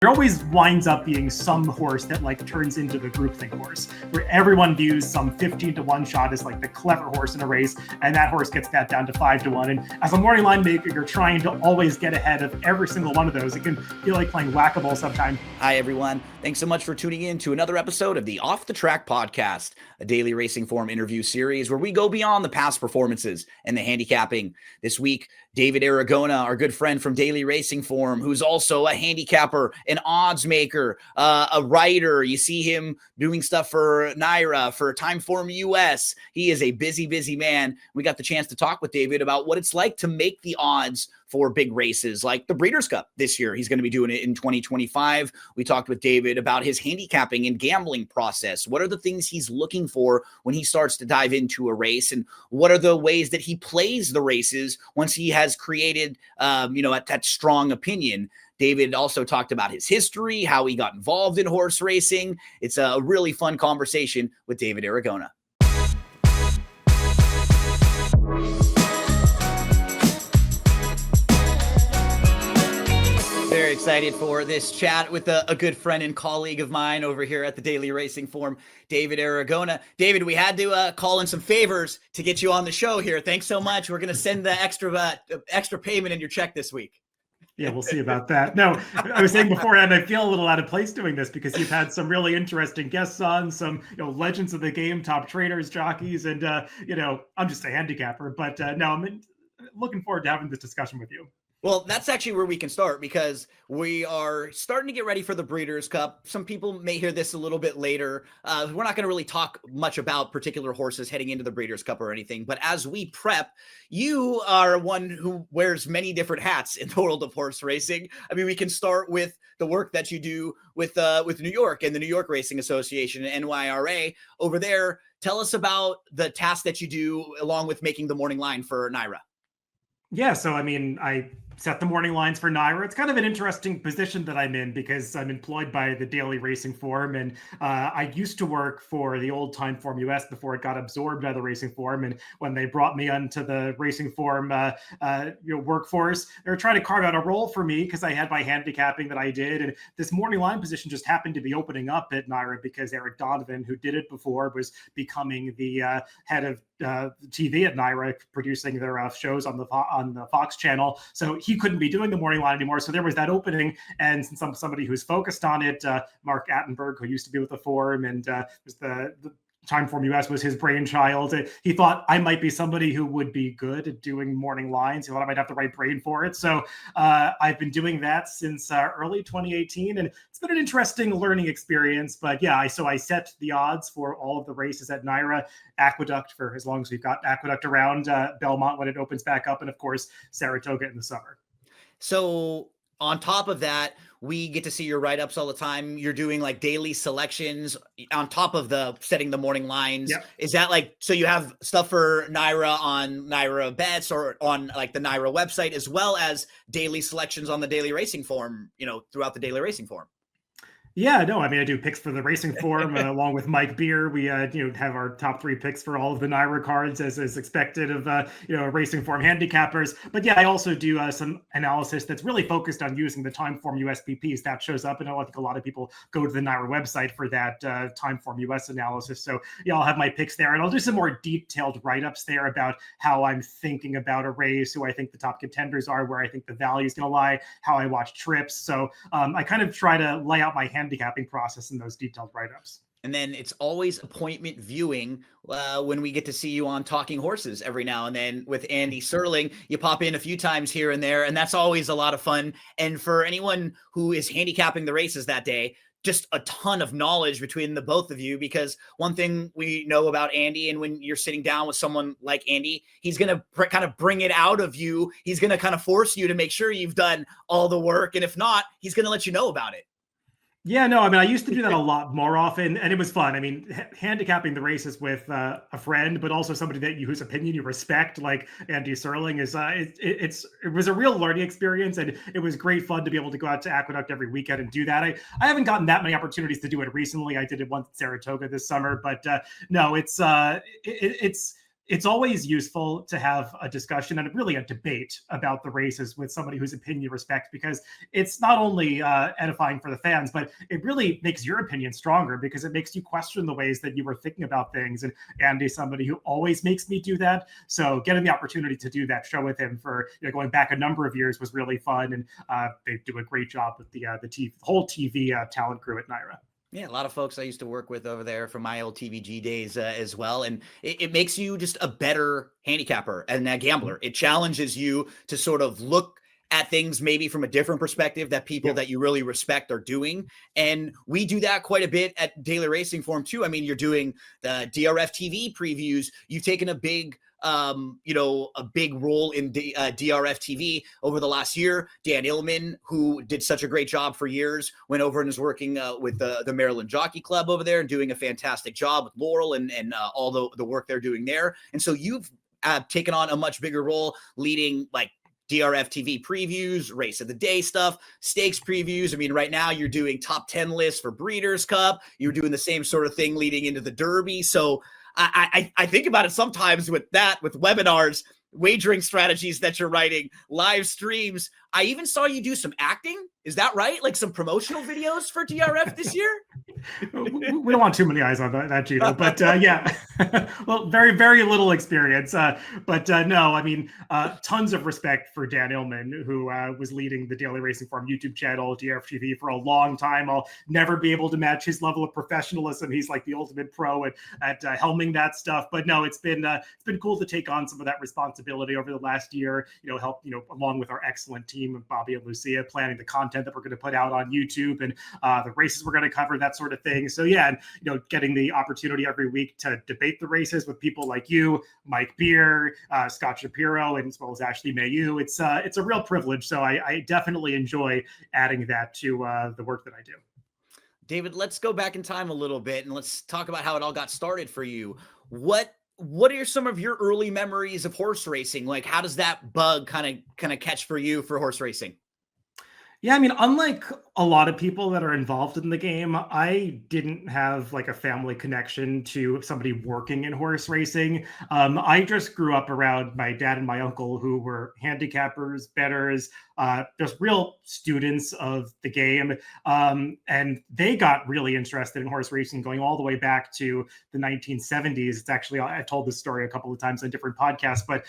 There always winds up being some horse that like turns into the groupthink horse, where everyone views some 15-1 shot as like the clever horse in a race, and that horse gets bet down to 5-1. And as a morning line maker, you're trying to always get ahead of every single one of those. It can feel like playing whack-a-mole sometimes. Hi, everyone. Thanks so much for tuning in to another episode of the Off the Track Podcast, a daily racing form interview series where we go beyond the past performances and the handicapping. This week, David Aragona, our good friend from Daily Racing Form, who's also a handicapper, an odds maker, a writer. You see him doing stuff for NYRA, for Timeform US. He is a busy, busy man. We got the chance to talk with David about what it's like to make the odds for big races like the Breeders' Cup this year. He's going to be doing it in 2025. We talked with David about his handicapping and gambling process. What are the things he's looking for when he starts to dive into a race? And what are the ways that he plays the races once he has created, that strong opinion? David also talked about his history, how he got involved in horse racing. It's a really fun conversation with David Aragona. Very excited for this chat with a good friend and colleague of mine over here at the Daily Racing Form, David Aragona. David, we had to call in some favors to get you on the show here. Thanks so much. We're going to send the extra payment in your check this week. Yeah, we'll see about that. No, I was saying beforehand, I feel a little out of place doing this because you've had some really interesting guests on, some legends of the game, top trainers, jockeys, and I'm just a handicapper. But no, I'm looking forward to having this discussion with you. Well, that's actually where we can start because we are starting to get ready for the Breeders' Cup. Some people may hear this a little bit later. We're not going to really talk much about particular horses heading into the Breeders' Cup or anything. But as we prep, you are one who wears many different hats in the world of horse racing. I mean, we can start with the work that you do with New York and the New York Racing Association and NYRA over there. Tell us about the task that you do along with making the morning line for NYRA. Yeah, so I mean, I set the morning lines for NYRA. It's kind of an interesting position that I'm in because I'm employed by the Daily Racing Form, and I used to work for the old Timeform US before it got absorbed by the Racing Form. And when they brought me onto the Racing Form workforce, they were trying to carve out a role for me because I had my handicapping that I did, and this morning line position just happened to be opening up at NYRA because Eric Donovan, who did it before, was becoming the head of TV at NYRA, producing their shows on the Fox channel. So he couldn't be doing the morning line anymore. So there was that opening. And since I'm somebody who's focused on it, Mark Attenberg, who used to be with the Forum and was the Timeform US was his brainchild. He thought I might be somebody who would be good at doing morning lines. He thought I might have the right brain for it. So I've been doing that since early 2018. And it's been an interesting learning experience. But yeah, so I set the odds for all of the races at NYRA, Aqueduct for as long as we've got Aqueduct around, Belmont when it opens back up, and of course, Saratoga in the summer. So on top of that, we get to see your write-ups all the time. You're doing like daily selections on top of the setting the morning lines. Yep. Is that like, so you have stuff for NYRA on NYRA bets or on like the NYRA website, as well as daily selections on the Daily Racing Form, throughout the Daily Racing Form? Yeah, no, I mean, I do picks for the Racing Form along with Mike Beer. We, have our top 3 picks for all of the NYRA cards as is expected of, Racing Form handicappers. But yeah, I also do some analysis that's really focused on using the Timeform USPPs. That shows up, and I think a lot of people go to the NYRA website for that Timeform US analysis. So yeah, I'll have my picks there, and I'll do some more detailed write-ups there about how I'm thinking about a race, who I think the top contenders are, where I think the value is going to lie, how I watch trips. So I kind of try to lay out my handicapping process in those detailed write-ups. And then it's always appointment viewing when we get to see you on Talking Horses every now and then with Andy Serling. You pop in a few times here and there, and that's always a lot of fun. And for anyone who is handicapping the races that day, just a ton of knowledge between the both of you, because one thing we know about Andy, and when you're sitting down with someone like Andy, he's going to kind of bring it out of you. He's going to kind of force you to make sure you've done all the work. And if not, he's going to let you know about it. Yeah, no, I mean, I used to do that a lot more often, and it was fun. I mean, handicapping the races with a friend, but also somebody whose opinion you respect, like Andy Serling, is it was a real learning experience, and it was great fun to be able to go out to Aqueduct every weekend and do that. I haven't gotten that many opportunities to do it recently. I did it once at Saratoga this summer, but no, it's it's always useful to have a discussion and really a debate about the races with somebody whose opinion you respect, because it's not only edifying for the fans, but it really makes your opinion stronger because it makes you question the ways that you were thinking about things. And Andy's somebody who always makes me do that. So getting the opportunity to do that show with him for going back a number of years was really fun. And they do a great job with the whole TV talent crew at NYRA. Yeah, a lot of folks I used to work with over there from my old TVG days as well. And it makes you just a better handicapper and a gambler. It challenges you to sort of look at things maybe from a different perspective that people that you really respect are doing. And we do that quite a bit at Daily Racing Form too. I mean, you're doing the DRFTV previews. You've taken a big a big role in DRFTV over the last year. Dan Illman, who did such a great job for years, went over and is working with the Maryland Jockey Club over there and doing a fantastic job with Laurel and all the work they're doing there. And so you've taken on a much bigger role leading like DRFTV previews, race of the day stuff, stakes previews. I mean, right now you're doing top 10 lists for Breeders' Cup. You're doing the same sort of thing leading into the Derby. So I think about it sometimes with webinars, wagering strategies that you're writing, live streams. I even saw you do some acting. Is that right? Like some promotional videos for DRF this year? We don't want too many eyes on that Gino, but yeah, well, very, very little experience. But no, I mean, tons of respect for Dan Illman, who was leading the Daily Racing Form YouTube channel, DRFTV, for a long time. I'll never be able to match his level of professionalism. He's like the ultimate pro at helming that stuff. But no, it's been cool to take on some of that responsibility over the last year. Help along with our excellent team of Bobby and Lucia planning the content that we're going to put out on YouTube and the races we're going to cover, that sort of thing. So yeah, and getting the opportunity every week to debate the races with people like you, Mike Beer, Scott Shapiro, and as well as Ashley Mayu. It's a real privilege. So I definitely enjoy adding that to the work that I do. David, let's go back in time a little bit and let's talk about how it all got started for you. What are some of your early memories of horse racing? Like, how does that bug kind of catch for you for horse racing? Yeah, I mean, unlike a lot of people that are involved in the game, I didn't have like a family connection to somebody working in horse racing. I just grew up around my dad and my uncle, who were handicappers, bettors, just real students of the game. And they got really interested in horse racing going all the way back to the 1970s. It's actually, I've told this story a couple of times on different podcasts, but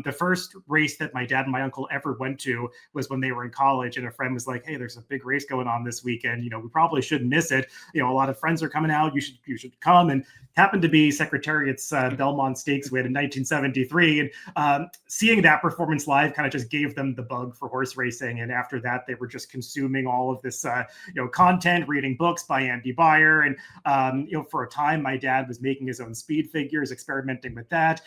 the first race that my dad and my uncle ever went to was when they were in college, and a friend was like, "Hey, there's a big race going on this weekend. We probably shouldn't miss it. A lot of friends are coming out. You should come." And happened to be Secretariat's Belmont Stakes we had in 1973. And seeing that performance live kind of just gave them the bug for horse racing. And after that, they were just consuming all of this, content, reading books by Andy Beyer. And, for a time, my dad was making his own speed figures, experimenting with that.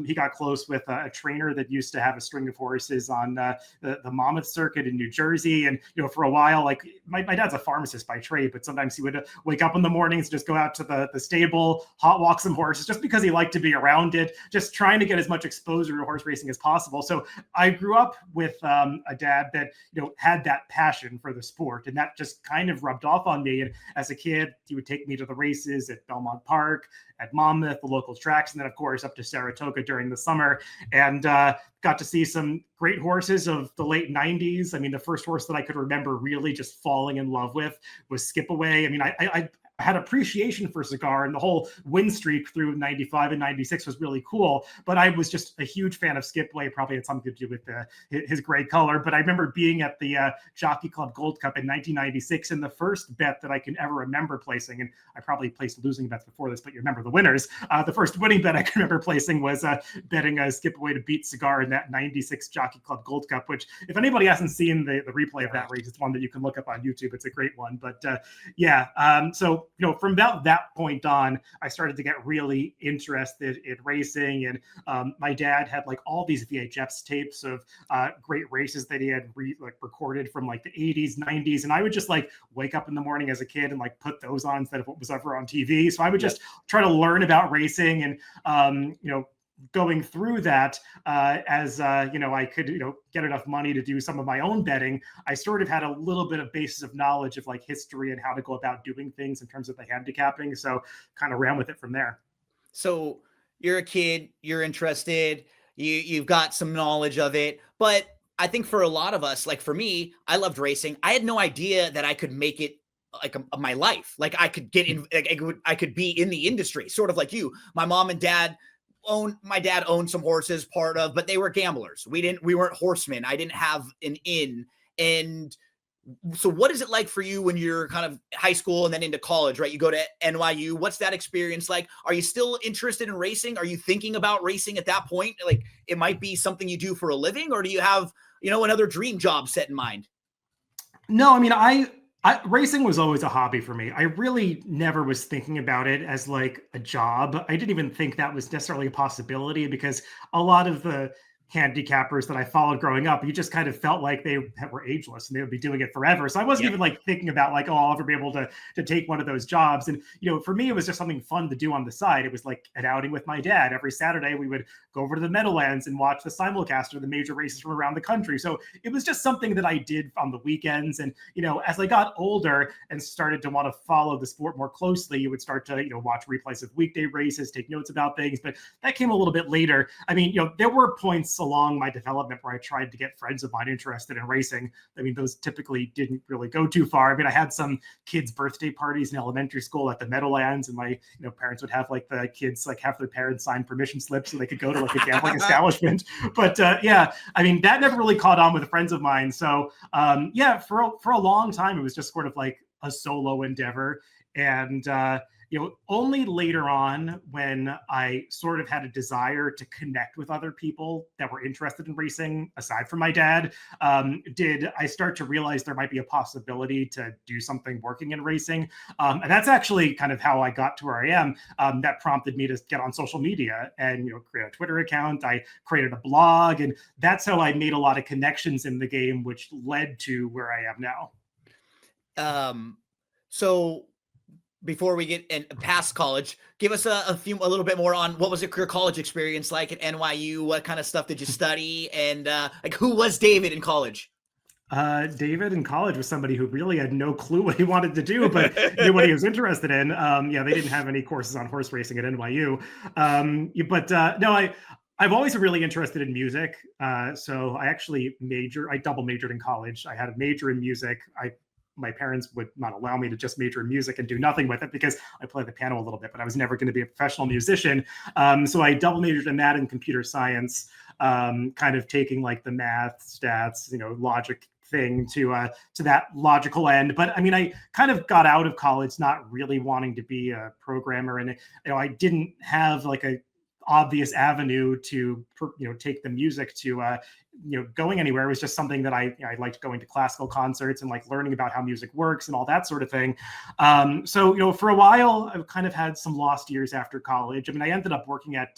He got close with a trainer that used to have a string of horses on the Monmouth circuit in New Jersey. And, for a while, like my dad's a pharmacist by trade, but sometimes he would wake up in the mornings, just go out to the stable, hot walk some horses, just because he liked to be around it, just trying to get as much exposure to horse racing as possible. So I grew up with a dad that, had that passion for the sport, and that just kind of rubbed off on me. And as a kid, he would take me to the races at Belmont Park, at Monmouth, the local tracks, and then of course up to Saratoga during the summer, and got to see some great horses of the late 90s. I mean, the first horse that I could remember really just falling in love with was Skip Away. I mean, I had appreciation for Cigar, and the whole win streak through 95 and 96 was really cool. But I was just a huge fan of Skipway. Probably had something to do with his gray color. But I remember being at the Jockey Club Gold Cup in 1996, and the first bet that I can ever remember placing, and I probably placed losing bets before this, but you remember the winners. The first winning bet I can remember placing was betting Skipway to beat Cigar in that 96 Jockey Club Gold Cup, which if anybody hasn't seen the replay of that race, it's one that you can look up on YouTube. It's a great one. But so from about that point on, I started to get really interested in racing. And my dad had like all these VHS tapes of great races that he had recorded from like the 80s, 90s. And I would just like wake up in the morning as a kid and like put those on instead of what was ever on TV. So I would just try to learn about racing. And, going through that, as I could get enough money to do some of my own betting, I sort of had a little bit of basis of knowledge of like history and how to go about doing things in terms of the handicapping. So kind of ran with it from there. So you're a kid, you're interested, you've got some knowledge of it. But I think for a lot of us, like for me, I loved racing. I had no idea that I could make it like my life. Like I could get in, like I could be in the industry, sort of like you. My dad owned some horses, but they were gamblers. We weren't horsemen. I didn't have an in. And so what is it like for you when you're kind of high school and then into college, right? You go to NYU. What's that experience like? Are you still interested in racing? Are you thinking about racing at that point? Like it might be something you do for a living, or do you have, another dream job set in mind? No, I mean, racing was always a hobby for me. I really never was thinking about it as like a job. I didn't even think that was necessarily a possibility because a lot of the handicappers that I followed growing up, you just kind of felt like they were ageless and they would be doing it forever. So I wasn't even like thinking about like, oh, I'll ever be able to take one of those jobs. And, for me, it was just something fun to do on the side. It was like an outing with my dad. Every Saturday we would go over to the Meadowlands and watch the simulcast of the major races from around the country. So it was just something that I did on the weekends. And, as I got older and started to want to follow the sport more closely, you would start to, watch replays of weekday races, take notes about things. But that came a little bit later. I mean, there were points along my development where I tried to get friends of mine interested in racing. I mean, those typically didn't really go too far. I mean, I had some kids' birthday parties in elementary school at the Meadowlands, and my parents would have like the kids like have their parents sign permission slips so they could go to like a gambling establishment. But yeah, I mean, that never really caught on with friends of mine. So yeah, for a long time, it was just sort of like a solo endeavor. And only later on when I sort of had a desire to connect with other people that were interested in racing, aside from my dad, did I start to realize there might be a possibility to do something working in racing. And that's actually kind of how I got to where I am. That prompted me to get on social media and create a Twitter account. I created a blog, and that's how I made a lot of connections in the game, which led to where I am now. So before we get past college, give us a little bit more on what was your college experience like at NYU? What kind of stuff did you study? And like, who was David in college? David in college was somebody who really had no clue what he wanted to do, but knew what he was interested in. Yeah, they didn't have any courses on horse racing at NYU. No, I've always been really interested in music. So I actually double majored in college. I had a major in music. My parents would not allow me to just major in music and do nothing with it because I play the piano a little bit, but I was never going to be a professional musician. So I double majored in that and computer science, kind of taking like the math, stats, logic thing to that logical end. But I mean, I kind of got out of college not really wanting to be a programmer, and I didn't have like a obvious avenue to take the music to going anywhere. It was just something that I liked going to classical concerts and like learning about how music works and all that sort of thing. So for a while I've kind of had some lost years after college. I mean, I ended up working at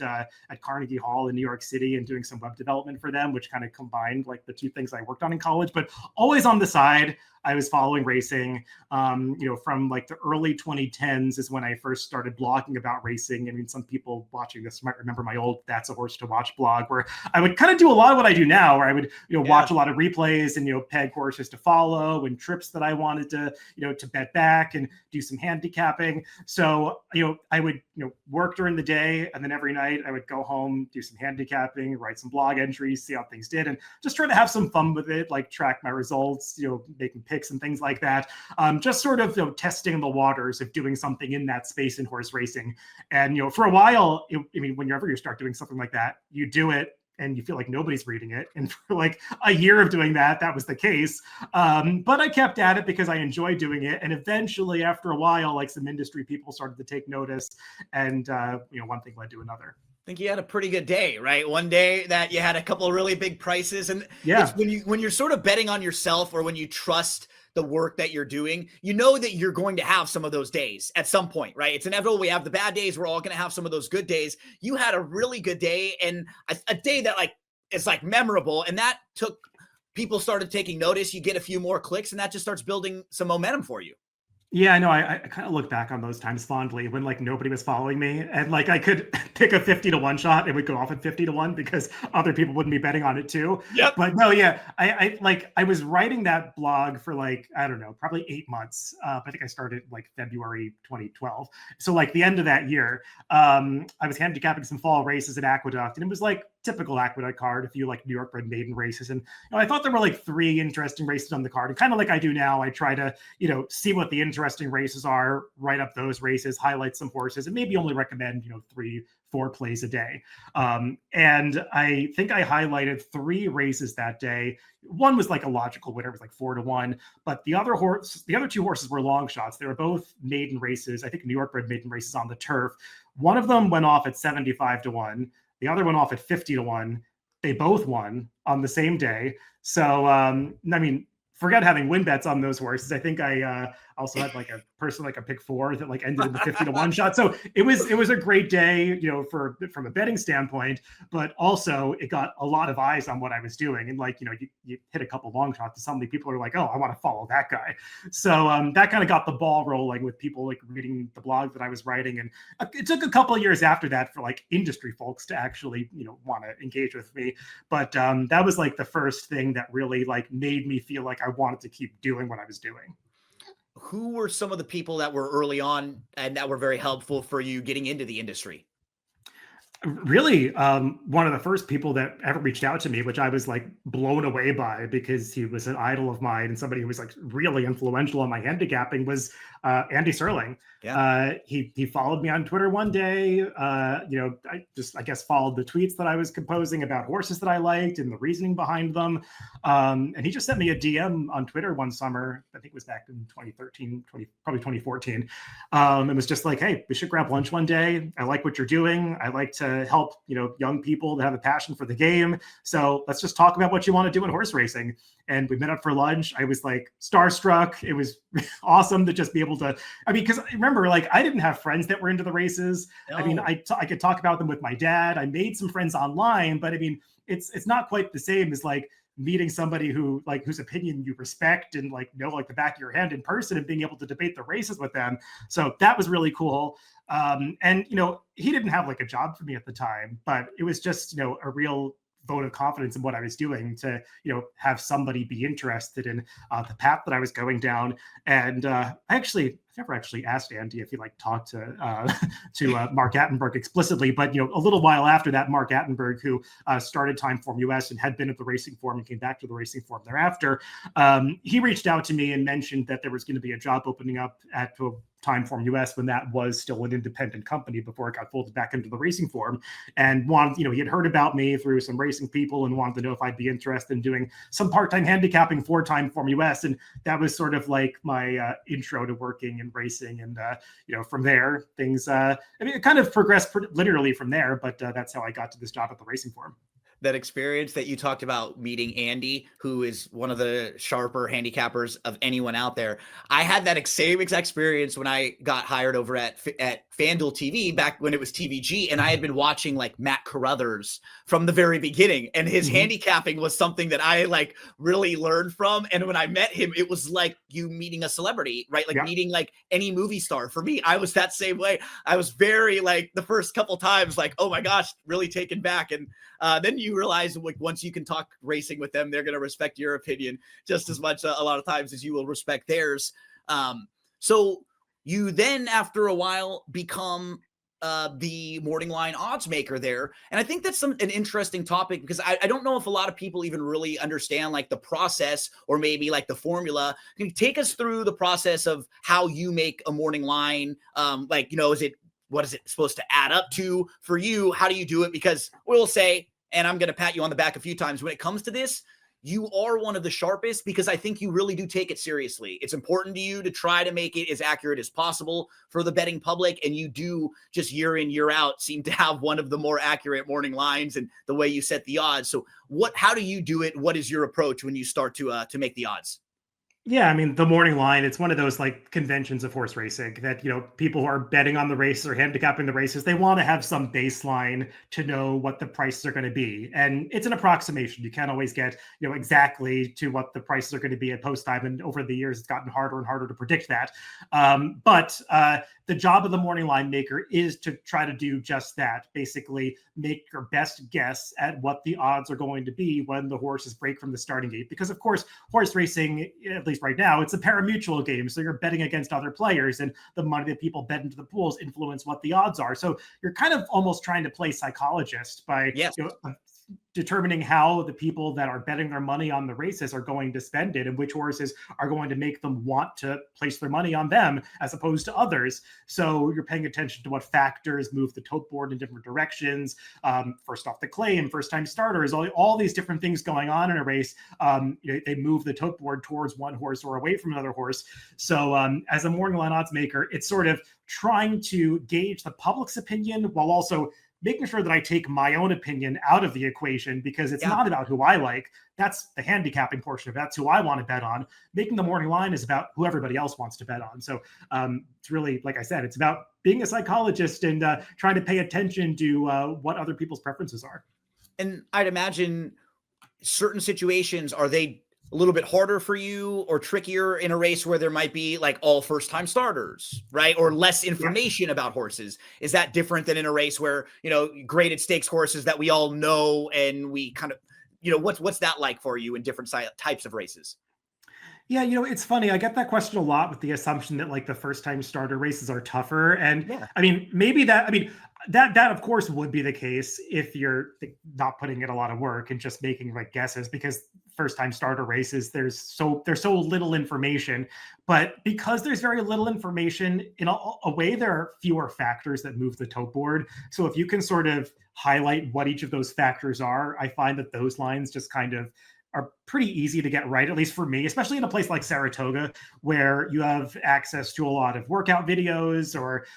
Carnegie Hall in New York City and doing some web development for them, which kind of combined like the two things I worked on in college. But always on the side, I was following racing, from like the early 2010s is when I first started blogging about racing. I mean, some people watching this might remember my old That's a Horse to Watch blog, where I would kind of do a lot of what I do now, where I would, watch a lot of replays and, peg horses to follow and trips that I wanted to, to bet back and do some handicapping. So, I would, work during the day, and then every night I would go home, do some handicapping, write some blog entries, see how things did, and just try to have some fun with it, like track my results, making picks and things like that. Just sort of testing the waters of doing something in that space in horse racing. And for a while, I mean, whenever you start doing something like that, you do it and you feel like nobody's reading it. And for like a year of doing that, that was the case. But I kept at it because I enjoyed doing it. And eventually, after a while, like some industry people started to take notice, and one thing led to another. I think you had a pretty good day, right? One day that you had a couple of really big prices, and yeah, it's when you're sort of betting on yourself, or when you trust the work that you're doing, that you're going to have some of those days at some point, right? It's inevitable. We have the bad days. We're all going to have some of those good days. You had a really good day, and a day that like is like memorable, and that people started taking notice. You get a few more clicks, and that just starts building some momentum for you. Yeah, I know. I kind of look back on those times fondly when like nobody was following me, and like I could pick a 50-1 shot. It would go off at 50-1 because other people wouldn't be betting on it too. Yep. But no, yeah, I was writing that blog for like, I don't know, probably 8 months. I think I started like February 2012. So like the end of that year, I was handicapping some fall races at Aqueduct, and it was like typical Aqueduct card, a few like New York bred maiden races. And I thought there were like 3 interesting races on the card. And kind of like I do now, I try to, see what the interesting races are, write up those races, highlight some horses, and maybe only recommend, 3-4 plays a day. And I think I highlighted 3 races that day. One was like a logical winner, it was like 4-1, but the other 2 horses were long shots. They were both maiden races. I think New York bred maiden races on the turf. One of them went off at 75-1. The other went off at 50-1. They both won on the same day. So, forget having win bets on those horses. I think I also had like a person like a pick 4 that like ended in the 50-1 shot. So it was a great day, from a betting standpoint, but also it got a lot of eyes on what I was doing. And like, you hit a couple long shots and suddenly people are like, oh, I want to follow that guy. So that kind of got the ball rolling with people like reading the blog that I was writing. And it took a couple of years after that for like industry folks to actually, want to engage with me. But that was like the first thing that really like made me feel like I wanted to keep doing what I was doing. Who were some of the people that were early on and that were very helpful for you getting into the industry? Really, one of the first people that ever reached out to me, which I was like blown away by because he was an idol of mine and somebody who was like really influential on my handicapping, was Andy Serling. Yeah. He followed me on Twitter one day. I guess followed the tweets that I was composing about horses that I liked and the reasoning behind them. And he just sent me a DM on Twitter one summer. I think it was back in 2013, probably 2014. It was just like, hey, we should grab lunch one day. I like what you're doing. I like to help, young people that have a passion for the game. So let's just talk about what you want to do in horse racing. And we met up for lunch. I was like starstruck. It was awesome to just be able to, because remember, like I didn't have friends that were into the races. No. I could talk about them with my dad. I made some friends online, but it's not quite the same as like meeting somebody who like whose opinion you respect and like know like the back of your hand in person and being able to debate the races with them. So that was really cool. And he didn't have like a job for me at the time, but it was just a real vote of confidence in what I was doing to have somebody be interested in the path that I was going down. And I've never actually asked Andy if he like talked to Mark Attenberg explicitly, but a little while after that, Mark Attenberg, who started Timeform US and had been at the Racing Form and came back to the Racing Form thereafter, he reached out to me and mentioned that there was going to be a job opening up at Timeform US when that was still an independent company before it got folded back into the Racing Form, and wanted, he had heard about me through some racing people and wanted to know if I'd be interested in doing some part-time handicapping for Timeform US. And that was sort of like my intro to working and racing. And, from there, things, it kind of progressed literally from there, but that's how I got to this job at the Racing Form. That experience that you talked about meeting Andy, who is one of the sharper handicappers of anyone out there. I had that same exact experience when I got hired over at FanDuel TV back when it was TVG, and I had been watching like Matt Carruthers from the very beginning, and his handicapping was something that I like really learned from. And when I met him, it was like you meeting a celebrity, right? Like meeting like any movie star. For me, I was that same way. I was very like the first couple times like, oh my gosh, really taken back. And then you realize like once you can talk racing with them, they're going to respect your opinion just as much a lot of times as you will respect theirs. So you then after a while become the morning line odds maker there. And I think that's an interesting topic because I don't know if a lot of people even really understand like the process or maybe like the formula. Can you take us through the process of how you make a morning line? What is it supposed to add up to for you? How do you do it? Because we'll say, and I'm going to pat you on the back a few times when it comes to this, you are one of the sharpest because I think you really do take it seriously. It's important to you to try to make it as accurate as possible for the betting public. And you do just year in, year out seem to have one of the more accurate morning lines and the way you set the odds. So how do you do it? What is your approach when you start to make the odds? Yeah, I mean, the morning line, it's one of those like conventions of horse racing that, people who are betting on the races or handicapping the races, they want to have some baseline to know what the prices are going to be. And it's an approximation. You can't always get, exactly to what the prices are going to be at post time. And over the years, it's gotten harder and harder to predict that. But the job of the morning line maker is to try to do just that. Basically, make your best guess at what the odds are going to be when the horses break from the starting gate. Because, of course, horse racing, at least right now, it's a pari-mutuel game. So you're betting against other players, and the money that people bet into the pools influence what the odds are. So you're kind of almost trying to play psychologist by determining how the people that are betting their money on the races are going to spend it and which horses are going to make them want to place their money on them as opposed to others. So you're paying attention to what factors move the tote board in different directions. First off the claim, first time starters, all these different things going on in a race. They move the tote board towards one horse or away from another horse. So as a morning line odds maker, it's sort of trying to gauge the public's opinion while also making sure that I take my own opinion out of the equation, because it's not about who I like. That's the handicapping portion of it. That's who I want to bet on. Making the morning line is about who everybody else wants to bet on. So it's really, like I said, it's about being a psychologist and trying to pay attention to what other people's preferences are. And I'd imagine certain situations, are they a little bit harder for you or trickier in a race where there might be like all first time starters, right? Or less information about horses? Is that different than in a race where, graded stakes horses that we all know and we kind of, what's that like for you in different types of races? Yeah, it's funny. I get that question a lot with the assumption that like the first time starter races are tougher. And I mean, that of course would be the case if you're not putting in a lot of work and just making like guesses, because first time starter races, there's so little information. But because there's very little information, in a way, there are fewer factors that move the tote board. So if you can sort of highlight what each of those factors are, I find that those lines just kind of are pretty easy to get right, at least for me, especially in a place like Saratoga, where you have access to a lot of workout videos, or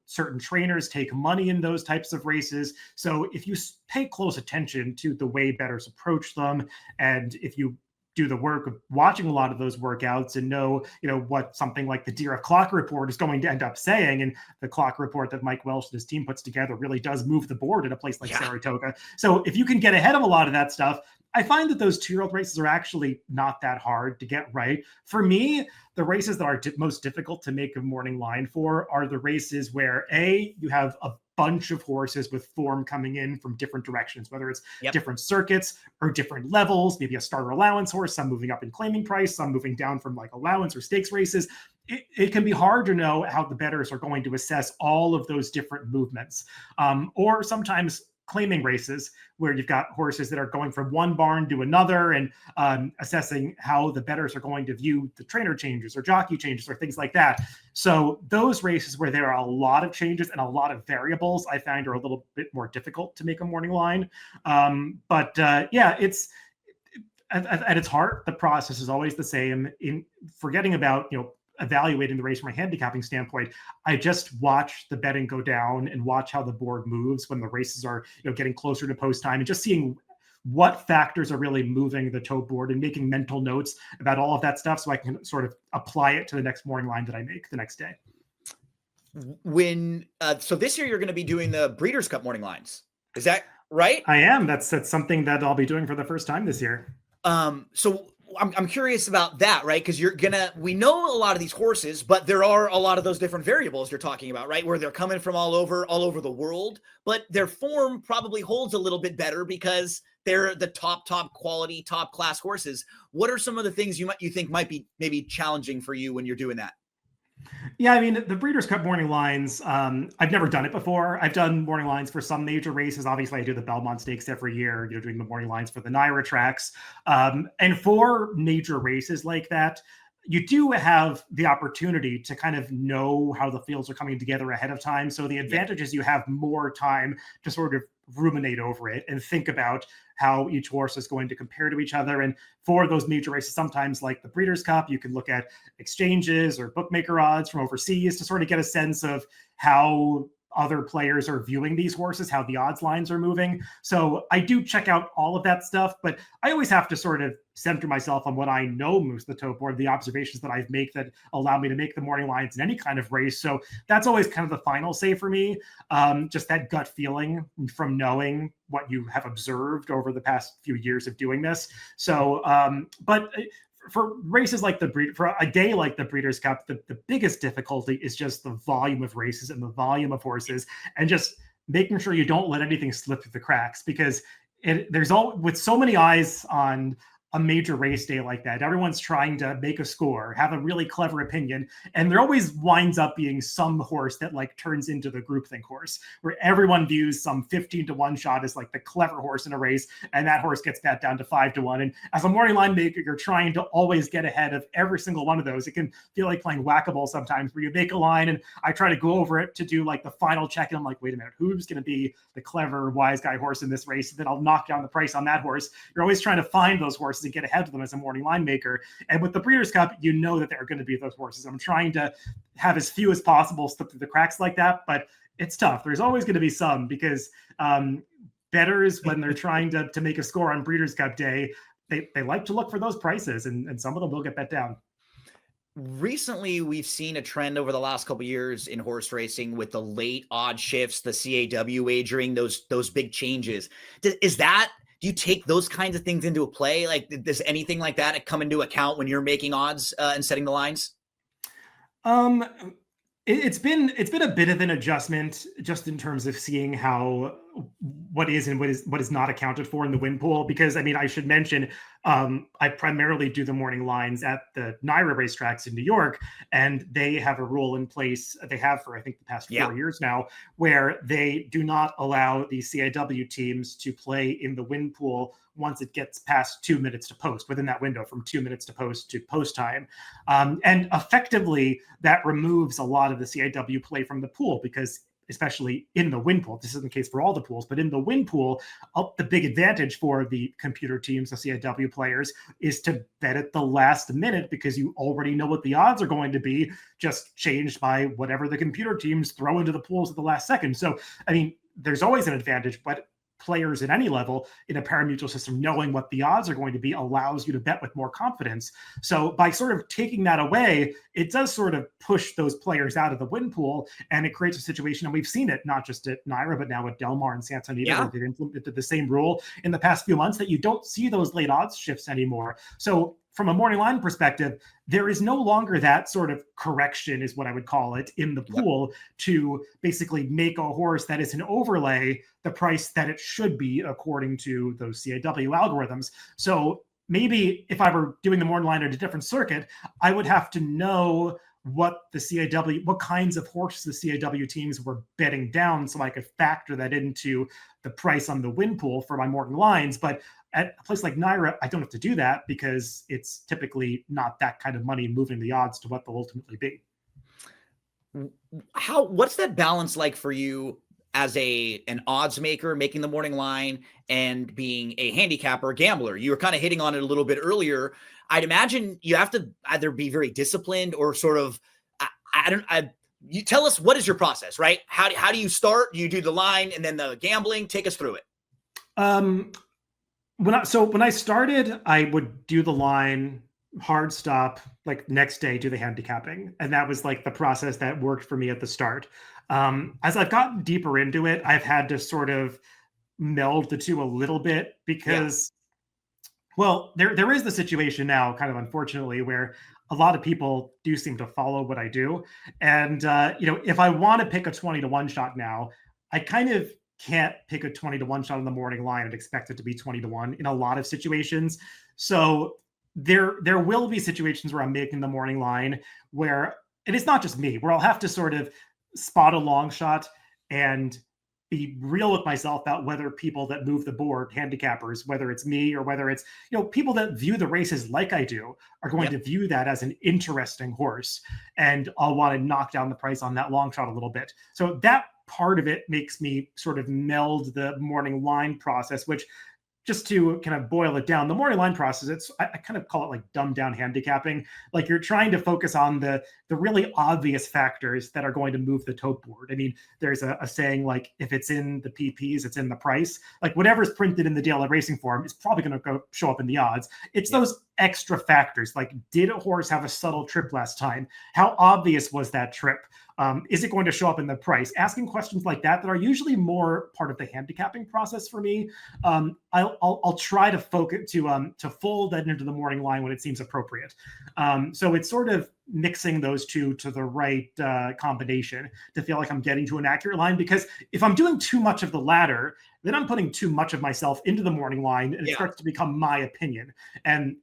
certain trainers take money in those types of races. So if you pay close attention to the way bettors approach them, and if you do the work of watching a lot of those workouts and know what something like the DRF clock report is going to end up saying, and the clock report that Mike Welsh and his team puts together really does move the board in a place like Saratoga. So if you can get ahead of a lot of that stuff, I find that those 2-year-old races are actually not that hard to get right. For me, the races that are most difficult to make a morning line for are the races where you have a bunch of horses with form coming in from different directions, whether it's different circuits or different levels, maybe a starter allowance horse, some moving up in claiming price, some moving down from like allowance or stakes races. It can be hard to know how the bettors are going to assess all of those different movements. Or sometimes claiming races where you've got horses that are going from one barn to another, and assessing how the bettors are going to view the trainer changes or jockey changes or things like that. So those races where there are a lot of changes and a lot of variables, I find are a little bit more difficult to make a morning line. It's at its heart, the process is always the same. In forgetting about evaluating the race from a handicapping standpoint, I just watch the betting go down and watch how the board moves when the races are getting closer to post time, and just seeing what factors are really moving the tote board and making mental notes about all of that stuff so I can sort of apply it to the next morning line that I make the next day. So this year you're going to be doing the Breeders' Cup morning lines. Is that right? I am. That's something that I'll be doing for the first time this year. So I'm curious about that, right? Because we know a lot of these horses, but there are a lot of those different variables you're talking about, right? Where they're coming from all over the world, but their form probably holds a little bit better because they're the top quality, top class horses. What are some of the things you think might be maybe challenging for you when you're doing that? Yeah, I mean, the Breeders' Cup morning lines, I've never done it before. I've done morning lines for some major races. Obviously, I do the Belmont Stakes every year, doing the morning lines for the NYRA tracks. And for major races like that, you do have the opportunity to kind of know how the fields are coming together ahead of time. So the advantage is you have more time to sort of ruminate over it and think about how each horse is going to compare to each other. And for those major races, sometimes like the Breeders' Cup, you can look at exchanges or bookmaker odds from overseas to sort of get a sense of how other players are viewing these horses, how the odds lines are moving. So I do check out all of that stuff, but I always have to sort of center myself on what I know moves the tote board, the observations that I've made that allow me to make the morning lines in any kind of race. So that's always kind of the final say for me. Just that gut feeling from knowing what you have observed over the past few years of doing this. So, but for races like for a day like the Breeders' Cup, the biggest difficulty is just the volume of races and the volume of horses, and just making sure you don't let anything slip through the cracks, because with so many eyes on a major race day like that, everyone's trying to make a score, have a really clever opinion, and there always winds up being some horse that like turns into the groupthink horse, where everyone views some 15-1 shot as like the clever horse in a race, and that horse gets bet down to 5-1. And as a morning line maker, you're trying to always get ahead of every single one of those. It can feel like playing whack-a-mole sometimes, where you make a line and I try to go over it to do like the final check, and I'm like, wait a minute, who's going to be the clever wise guy horse in this race? And then I'll knock down the price on that horse. You're always trying to find those horses and get ahead of them as a morning line maker. And with the Breeders' Cup, you know that there are going to be those horses. I'm trying to have as few as possible slip through the cracks like that, but it's tough. There's always going to be some, because bettors, when they're trying to make a score on Breeders' Cup day, they like to look for those prices, and some of them will get bet down. Recently, we've seen a trend over the last couple of years in horse racing with the late odd shifts, the CAW wagering, those big changes. Do you take those kinds of things into play? Like, does anything like that come into account when you're making odds and setting the lines? It's been a bit of an adjustment, just in terms of seeing how what is and what is not accounted for in the win pool. Because I mean, I should mention, I primarily do the morning lines at the NYRA racetracks in New York, and they have a rule in place. They have for I think the past 4 years now, where they do not allow the CAW teams to play in the win pool once it gets past 2 minutes to post, within that window from 2 minutes to post time. And effectively, that removes a lot of the CAW play from the pool, because especially in the win pool, this isn't the case for all the pools, but in the win pool, the big advantage for the computer teams, the CAW players, is to bet at the last minute, because you already know what the odds are going to be, just changed by whatever the computer teams throw into the pools at the last second. So, I mean, there's always an advantage, but players at any level in a pari-mutuel system, knowing what the odds are going to be, allows you to bet with more confidence. So by sort of taking that away, it does sort of push those players out of the win pool, and it creates a situation, and we've seen it not just at NYRA, but now at Del Mar and Santa Anita, where they've implemented the same rule in the past few months, that you don't see those late odds shifts anymore. So from a morning line perspective, there is no longer that sort of correction, is what I would call it, in the pool to basically make a horse that is an overlay the price that it should be according to those CAW algorithms. So maybe if I were doing the morning line at a different circuit, I would have to know what kinds of horses the CAW teams were betting down, so I could factor that into the price on the win pool for my morning lines. But at a place like NYRA, I don't have to do that, because it's typically not that kind of money moving the odds to what they'll ultimately be. What's that balance like for you as an odds maker, making the morning line, and being a handicapper, gambler? You were kind of hitting on it a little bit earlier. I'd imagine you have to either be very disciplined or sort of, you tell us, what is your process, right? How do you start? Do you do the line and then the gambling? Take us through it. When I started, I would do the line, hard stop, like next day do the handicapping, and that was like the process that worked for me at the start. As I've gotten deeper into it, I've had to sort of meld the two a little bit, because well, there is the situation now, kind of unfortunately, where a lot of people do seem to follow what I do. And if I want to pick a 20-1 shot now, I kind of can't pick a 20-1 shot on the morning line and expect it to be 20-1 in a lot of situations. So there will be situations where I'm making the morning line where, and it's not just me, where I'll have to sort of spot a long shot and be real with myself about whether people that move the board, handicappers, whether it's me or whether it's, people that view the races like I do, are going to view that as an interesting horse. And I'll want to knock down the price on that long shot a little bit. So that part of it makes me sort of meld the morning line process, which, just to kind of boil it down, the morning line process, I kind of call it like dumbed down handicapping. Like, you're trying to focus on the the really obvious factors that are going to move the tote board. I mean, there's a saying like, if it's in the PPs, it's in the price. Like whatever's printed in the daily racing form is probably going to go show up in the odds. It's those extra factors. Like, did a horse have a subtle trip last time? How obvious was that trip? Is it going to show up in the price? Asking questions like that are usually more part of the handicapping process for me. I'll try to focus to fold that into the morning line when it seems appropriate. So it's sort of mixing those two to the right combination to feel like I'm getting to an accurate line. Because if I'm doing too much of the latter, then I'm putting too much of myself into the morning line, and it starts to become my opinion. And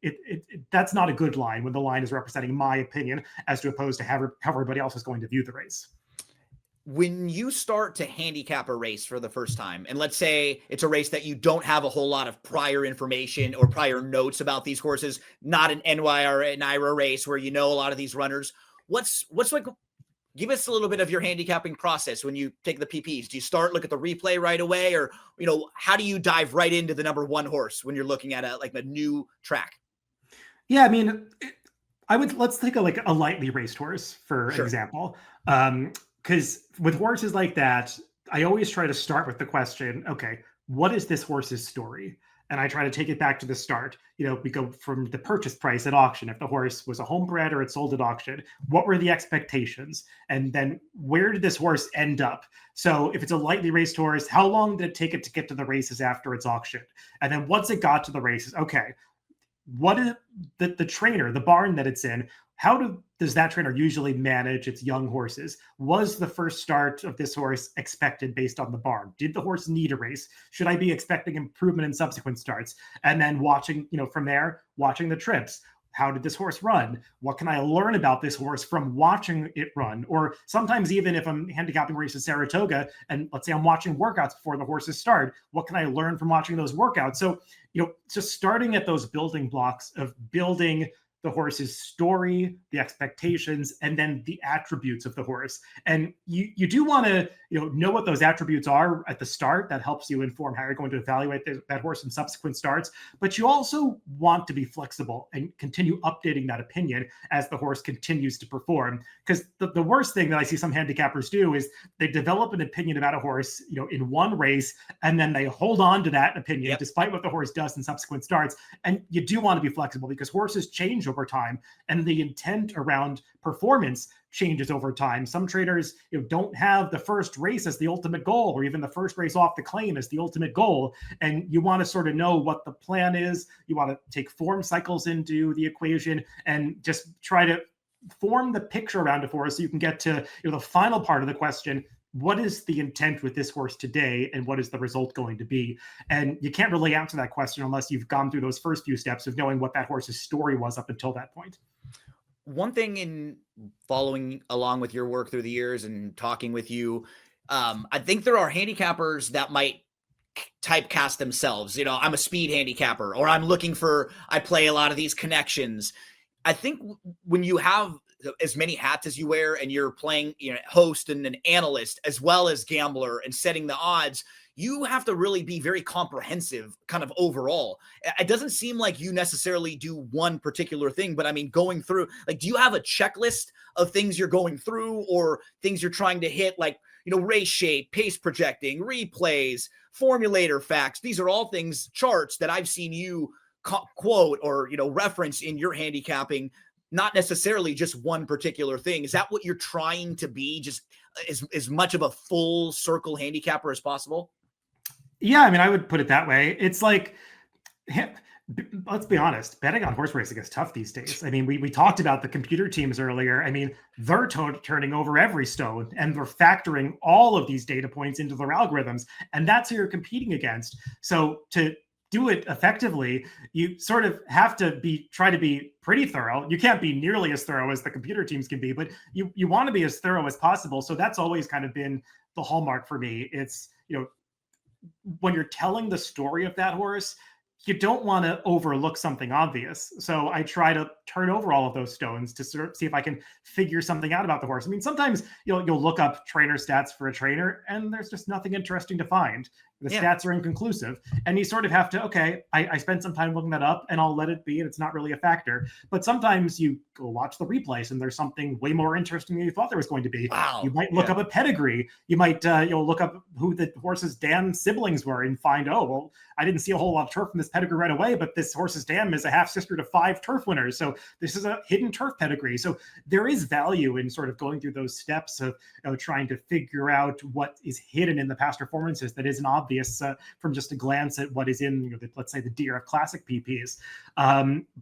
that's not a good line when the line is representing my opinion as to opposed to how everybody else is going to view the race. When you start to handicap a race for the first time, and let's say it's a race that you don't have a whole lot of prior information or prior notes about these horses, not an NYRA, NYRA race where you know a lot of these runners, what's like, give us a little bit of your handicapping process when you take the PPs. Do you look at the replay right away, or, how do you dive right into the number one horse when you're looking at a new track? Yeah, I mean, let's take a lightly raced horse, for example. Because with horses like that, I always try to start with the question, okay, what is this horse's story? And I try to take it back to the start. We go from the purchase price at auction. If the horse was a homebred or it sold at auction, what were the expectations? And then where did this horse end up? So if it's a lightly raced horse, how long did it take it to get to the races after its auction? And then once it got to the races, okay, what is the trainer, the barn that it's in, how does that trainer usually manage its young horses? Was the first start of this horse expected based on the barn? Did the horse need a race? Should I be expecting improvement in subsequent starts? And then watching, from there, watching the trips. How did this horse run? What can I learn about this horse from watching it run? Or sometimes even if I'm handicapping races Saratoga, and let's say I'm watching workouts before the horses start, what can I learn from watching those workouts? So, just starting at those building blocks of building the horse's story, the expectations, and then the attributes of the horse. And you do want to know what those attributes are at the start. That helps you inform how you're going to evaluate that horse in subsequent starts. But you also want to be flexible and continue updating that opinion as the horse continues to perform. Because the worst thing that I see some handicappers do is they develop an opinion about a horse, in one race, and then they hold on to that opinion despite what the horse does in subsequent starts. And you do want to be flexible because horses change over time, and the intent around performance changes over time. Some trainers don't have the first race as the ultimate goal, or even the first race off the claim as the ultimate goal. And you want to sort of know what the plan is. You want to take form cycles into the equation and just try to form the picture around it for us so you can get to the final part of the question. What is the intent with this horse today, and what is the result going to be? And you can't really answer that question unless you've gone through those first few steps of knowing what that horse's story was up until that point. One thing in following along with your work through the years and talking with you, I think there are handicappers that might typecast themselves. I'm a speed handicapper, or I play a lot of these connections. I think when you have as many hats as you wear and you're playing, host and an analyst as well as gambler and setting the odds, you have to really be very comprehensive kind of overall. It doesn't seem like you necessarily do one particular thing, but I mean, going through, do you have a checklist of things you're going through or things you're trying to hit, race shape, pace projecting, replays, formulator facts? These are all things, charts that I've seen you quote or, reference in your handicapping, not necessarily just one particular thing. Is that what you're trying to be, just as much of a full circle handicapper as possible? Yeah, I mean, I would put it that way. It's like, let's be honest, betting on horse racing is tough these days. I mean, we talked about the computer teams earlier. I mean, they're turning over every stone, and they're factoring all of these data points into their algorithms, and that's who you're competing against. So to do it effectively, you sort of have to try to be pretty thorough. You can't be nearly as thorough as the computer teams can be, but you want to be as thorough as possible. So that's always kind of been the hallmark for me. It's, when you're telling the story of that horse, you don't want to overlook something obvious. So I try to turn over all of those stones to sort of see if I can figure something out about the horse. I mean, sometimes you'll look up trainer stats for a trainer and there's just nothing interesting to find. The stats are inconclusive. And you sort of have to, okay, I spent some time looking that up and I'll let it be. And it's not really a factor. But sometimes you go watch the replays and there's something way more interesting than you thought there was going to be. Wow. You might look up a pedigree. You might look up who the horse's dam siblings were and find, oh, well, I didn't see a whole lot of turf in this pedigree right away, but this horse's dam is a half sister to 5 turf winners. So this is a hidden turf pedigree. So there is value in sort of going through those steps of trying to figure out what is hidden in the past performances that isn't obvious from just a glance at what is in, let's say, the DRF Classic PPs.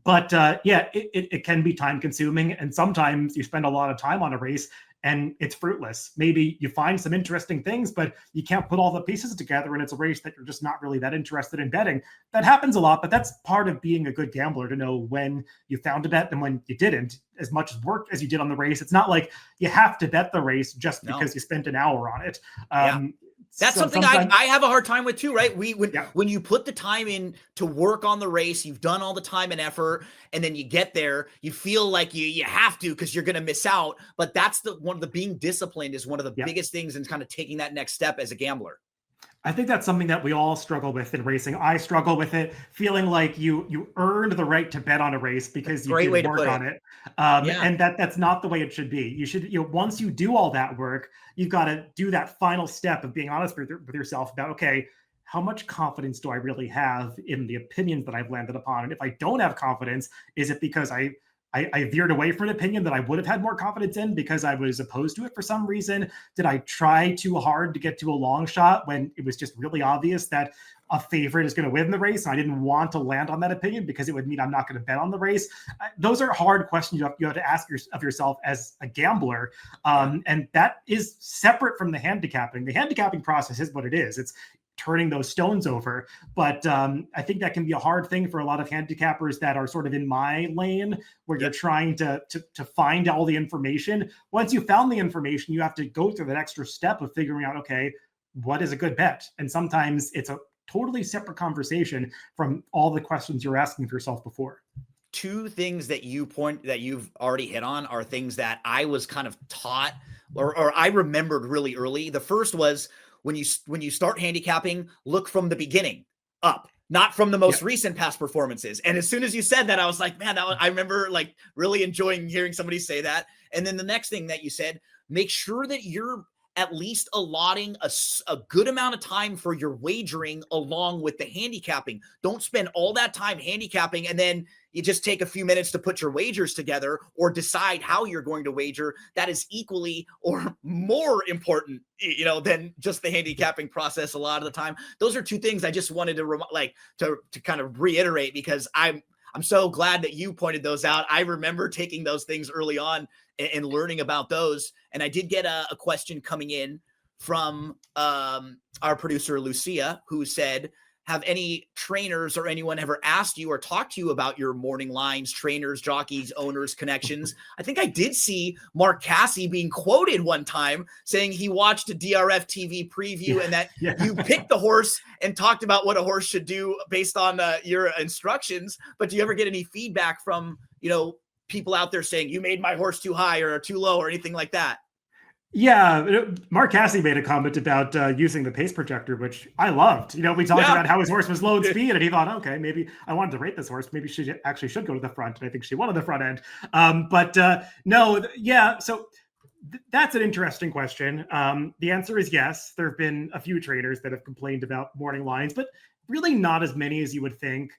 It can be time consuming. And sometimes you spend a lot of time on a race and it's fruitless. Maybe you find some interesting things, but you can't put all the pieces together and it's a race that you're just not really that interested in betting. That happens a lot, but that's part of being a good gambler, to know when you found a bet and when you didn't. As much work as you did on the race, it's not like you have to bet the race just because you spent an hour on it. That's something I have a hard time with too, right? When you put the time in to work on the race, you've done all the time and effort, and then you get there, you feel like you have to because you're going to miss out. But that's one of the being disciplined is one of the biggest things in kind of taking that next step as a gambler. I think that's something that we all struggle with in racing. I struggle with it, feeling like you earned the right to bet on a race because you did work on it. And that's not the way it should be. You should, once you do all that work, you've got to do that final step of being honest with yourself about, okay, how much confidence do I really have in the opinions that I've landed upon? And if I don't have confidence, is it because I veered away from an opinion that I would have had more confidence in because I was opposed to it for some reason? Did I try too hard to get to a long shot when it was just really obvious that a favorite is going to win the race? And I didn't want to land on that opinion because it would mean I'm not going to bet on the race. Those are hard questions you have to ask of yourself as a gambler. And that is separate from the handicapping. The handicapping process is what it is. It's turning those stones over. But I think that can be a hard thing for a lot of handicappers that are sort of in my lane, where you're trying to find all the information. Once you found the information, you have to go through that extra step of figuring out, okay, what is a good bet? And sometimes it's a totally separate conversation from all the questions you're asking for yourself before. Two things that you've already hit on are things that I was kind of taught or I remembered really early. The first was, when you start handicapping, look from the beginning up, not from the most recent past performances. And as soon as you said that, I was like, man, I remember like really enjoying hearing somebody say that. And then the next thing that you said, make sure that you're at least allotting a good amount of time for your wagering along with the handicapping. Don't spend all that time handicapping and then you just take a few minutes to put your wagers together or decide how you're going to wager. That is equally or more important, than just the handicapping process a lot of the time. Those are two things I just wanted to kind of reiterate, because I'm so glad that you pointed those out. I remember taking those things early on and learning about those. And I did get a question coming in from our producer, Lucia, who said, have any trainers or anyone ever asked you or talked to you about your morning lines, trainers, jockeys, owners, connections? I think I did see Mark Cassie being quoted one time saying he watched a DRFTV preview and that you picked the horse and talked about what a horse should do based on your instructions. But do you ever get any feedback from, people out there saying you made my horse too high or too low or anything like that? Yeah, Mark Cassie made a comment about using the pace projector, which I loved. We talked about how his horse was low in speed, and he thought, okay, maybe I wanted to rate this horse. Maybe she actually should go to the front, and I think she won on the front end. So that's an interesting question. The answer is yes. There have been a few trainers that have complained about morning lines, but really not as many as you would think.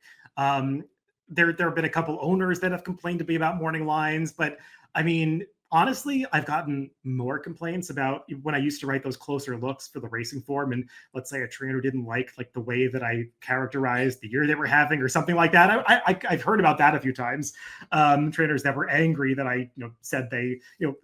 There have been a couple owners that have complained to me about morning lines, but I mean, honestly, I've gotten more complaints about when I used to write those closer looks for the racing form, and let's say a trainer didn't like the way that I characterized the year they were having or something like that. I've heard about that a few times. Trainers that were angry that I said they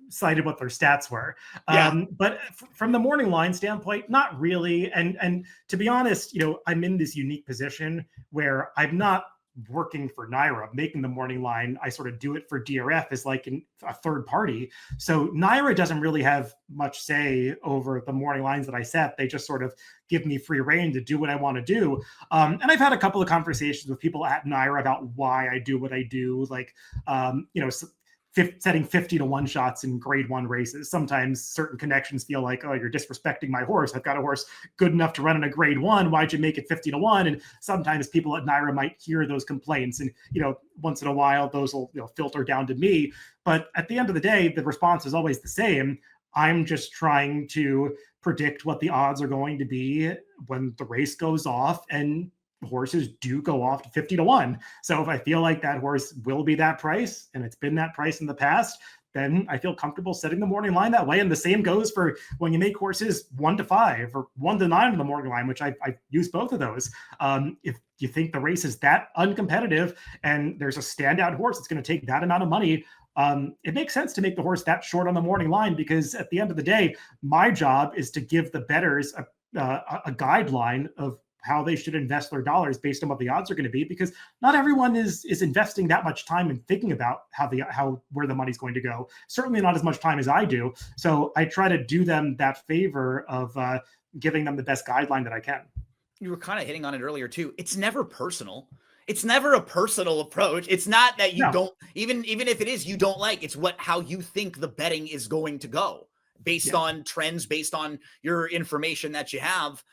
cited what their stats were. But from the morning line standpoint, not really. And to be honest, I'm in this unique position where I'm not working for NYRA, making the morning line. I sort of do it for DRF as like a third party. So NYRA doesn't really have much say over the morning lines that I set. They just sort of give me free reign to do what I want to do. And I've had a couple of conversations with people at NYRA about why I do what I do. Like, setting 50 to 1 shots in grade 1 races. Sometimes certain connections feel like, oh, you're disrespecting my horse. I've got a horse good enough to run in a grade 1. Why'd you make it 50 to 1? And sometimes people at NYRA might hear those complaints. And, once in a while, those will filter down to me. But at the end of the day, the response is always the same. I'm just trying to predict what the odds are going to be when the race goes off, and horses do go off to 50 to 1. So if I feel like that horse will be that price, and it's been that price in the past, then I feel comfortable setting the morning line that way. And the same goes for when you make horses 1 to 5 or 1 to 9 on the morning line, which I use both of those. If you think the race is that uncompetitive and there's a standout horse that's going to take that amount of money, it makes sense to make the horse that short on the morning line, because at the end of the day, my job is to give the bettors a guideline of how they should invest their dollars based on what the odds are going to be, because not everyone is investing that much time in thinking about where the money's going to go. Certainly not as much time as I do. So I try to do them that favor of giving them the best guideline that I can. You were kind of hitting on it earlier too. It's never personal. It's never a personal approach. It's not that you don't, even if it is, you don't like, it's how you think the betting is going to go based on trends, based on your information that you have.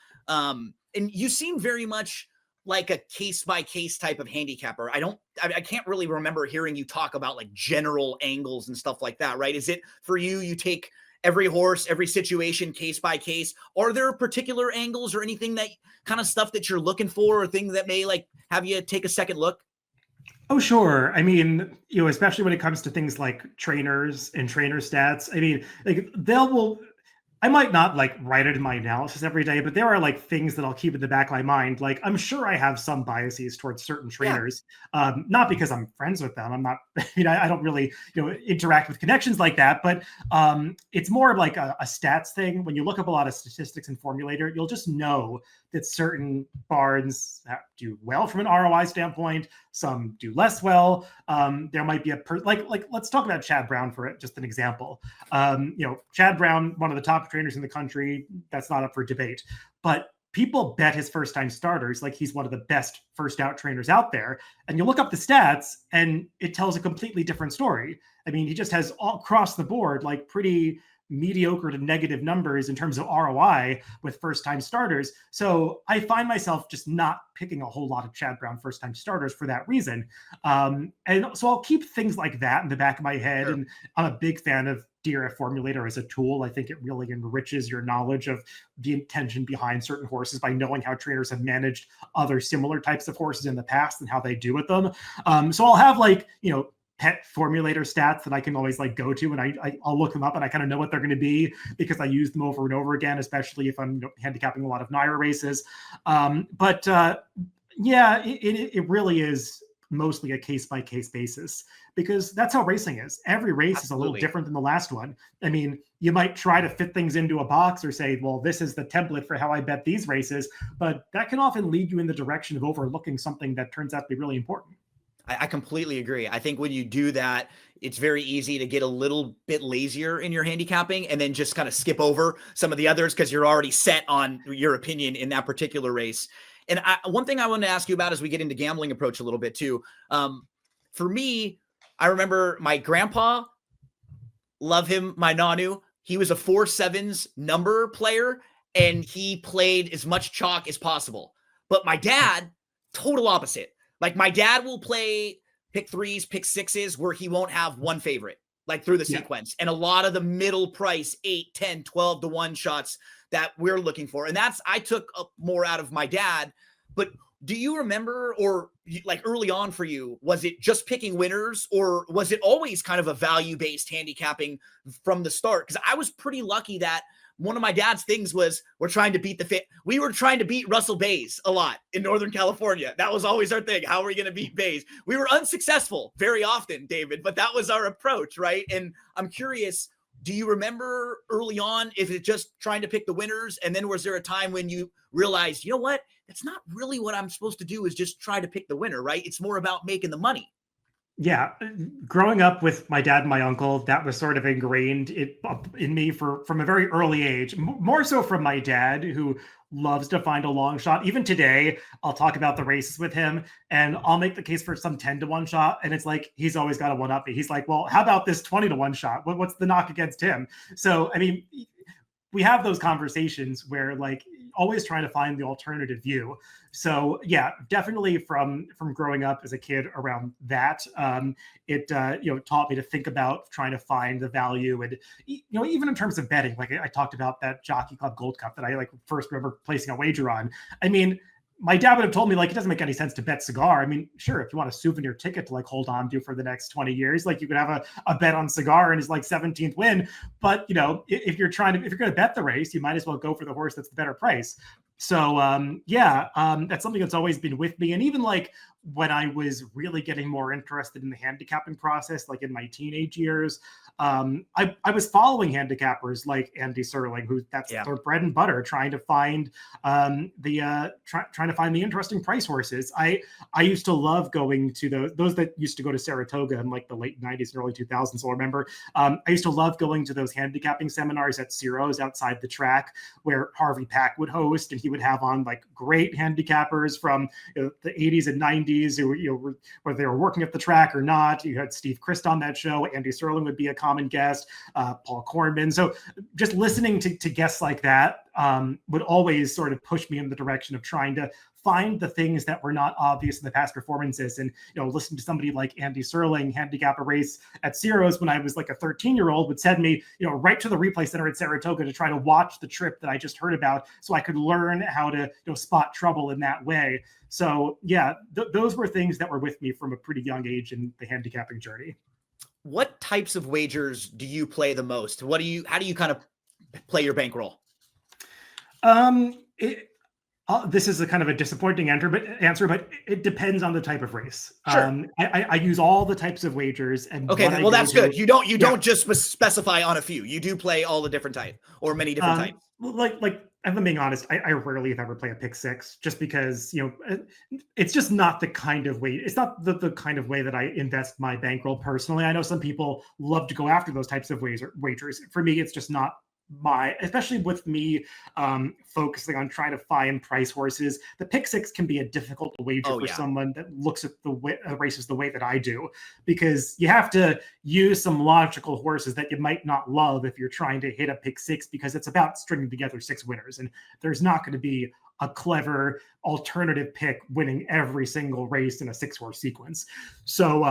And you seem very much like a case-by-case type of handicapper. I can't really remember hearing you talk about like general angles and stuff like that, right? Is it for you take every horse, every situation case by case? Are there particular angles or anything that kind of stuff that you're looking for, or things that may like have you take a second look? Oh, sure. I mean, especially when it comes to things like trainers and trainer stats. I mean, like I might not like write it in my analysis every day, but there are like things that I'll keep in the back of my mind. Like, I'm sure I have some biases towards certain trainers, not because I'm friends with them. I'm not, I don't really, interact with connections like that, but it's more of like a stats thing. When you look up a lot of statistics in Formulator, you'll just know that certain barns do well from an ROI standpoint. Some do less well. There might be like let's talk about Chad Brown for just an example. Chad Brown, one of the top trainers in the country, that's not up for debate. But people bet his first-time starters like he's one of the best first-out trainers out there. And you look up the stats, and it tells a completely different story. I mean, he just has all across the board like pretty mediocre to negative numbers in terms of ROI with first-time starters. So I find myself just not picking a whole lot of Chad Brown first-time starters for that reason. And so I'll keep things like that in the back of my head. Sure. And I'm a big fan of DRF Formulator as a tool. I think it really enriches your knowledge of the intention behind certain horses by knowing how trainers have managed other similar types of horses in the past and how they do with them. So I'll have pet formulator stats that I can always like go to, and I'll look them up and I kind of know what they're going to be because I use them over and over again, especially if I'm handicapping a lot of NYRA races. It really is mostly a case-by-case basis because that's how racing is. Every race is a little different than the last one. I mean, you might try to fit things into a box or say, well, this is the template for how I bet these races, but that can often lead you in the direction of overlooking something that turns out to be really important. I completely agree. I think when you do that, it's very easy to get a little bit lazier in your handicapping and then just kind of skip over some of the others because you're already set on your opinion in that particular race. And one thing I want to ask you about as we get into gambling approach a little bit too. For me, I remember my grandpa, love him, my Nanu. He was a 4-7s number player and he played as much chalk as possible. But my dad, total opposite. Like my dad will play pick 3s, pick 6s where he won't have one favorite, like through the sequence. And a lot of the middle price, 8, 10, 12 to 1 shots that we're looking for. And I took up more out of my dad. But do you remember, or like early on for you, was it just picking winners or was it always kind of a value-based handicapping from the start? Because I was pretty lucky that one of my dad's things was we were trying to beat Russell Bays a lot in Northern California. That was always our thing. How are we going to beat Bays? We were unsuccessful very often, David, but that was our approach, right? And I'm curious, do you remember early on if it's just trying to pick the winners? And then was there a time when you realized, you know what, that's not really what I'm supposed to do, is just try to pick the winner, right? It's more about making the money. Yeah, growing up with my dad and my uncle, that was sort of ingrained in me from a very early age. More so from my dad, who loves to find a long shot. Even today, I'll talk about the races with him, and I'll make the case for some 10-1 shot, and it's like he's always got a one up me. He's like, "Well, how about this 20-1 shot? What's the knock against him?" So, I mean, we have those conversations where, like, always trying to find the alternative view. So yeah, definitely from growing up as a kid around that, it taught me to think about trying to find the value. And even in terms of betting, like I talked about that Jockey Club Gold Cup that I like first remember placing a wager on. I mean, my dad would have told me, like, it doesn't make any sense to bet cigar. I mean, sure, if you want a souvenir ticket to like hold on to for the next 20 years, like you could have a bet on cigar and his like 17th win. But if you're going to bet the race, you might as well go for the horse that's the better price. So that's something that's always been with me. And even like when I was really getting more interested in the handicapping process, like in my teenage years, I was following handicappers like Andy Serling, who that's their bread and butter, trying to find trying to find the interesting price horses. I used to love going to those that used to go to Saratoga in like the late 90s and early 2000s. So I remember I used to love going to those handicapping seminars at Ciro's outside the track, where Harvey Pack would host, and he would have on like great handicappers from the 80s and 90s who whether they were working at the track or not. You had Steve Christ on that show. Andy Serling would be a common guest, Paul Kornman. So just listening to guests like that would always sort of push me in the direction of trying to find the things that were not obvious in the past performances. And, listen to somebody like Andy Serling handicap a race at Ciro's when I was like a 13-year-old would send me, right to the replay center at Saratoga to try to watch the trip that I just heard about so I could learn how to, spot trouble in that way. So yeah, those were things that were with me from a pretty young age in the handicapping journey. What types of wagers do you play the most? How do you kind of play your bankroll? This is a kind of a disappointing answer, but it depends on the type of race. Sure. I use all the types of wagers. And okay, well, that's good. You don't just specify on a few. You do play all the different types, or many different types. Like, if I'm being honest, I rarely if ever play a pick six, just because it's just not the kind of way. It's not the kind of way that I invest my bankroll personally. I know some people love to go after those types of wagers. For me, it's just not especially with me focusing on trying to find price horses. The pick six can be a difficult wager for someone that looks at the races the way that I do, because you have to use some logical horses that you might not love if you're trying to hit a pick six, because it's about stringing together six winners, and there's not going to be a clever alternative pick winning every single race in a 6-horse sequence. So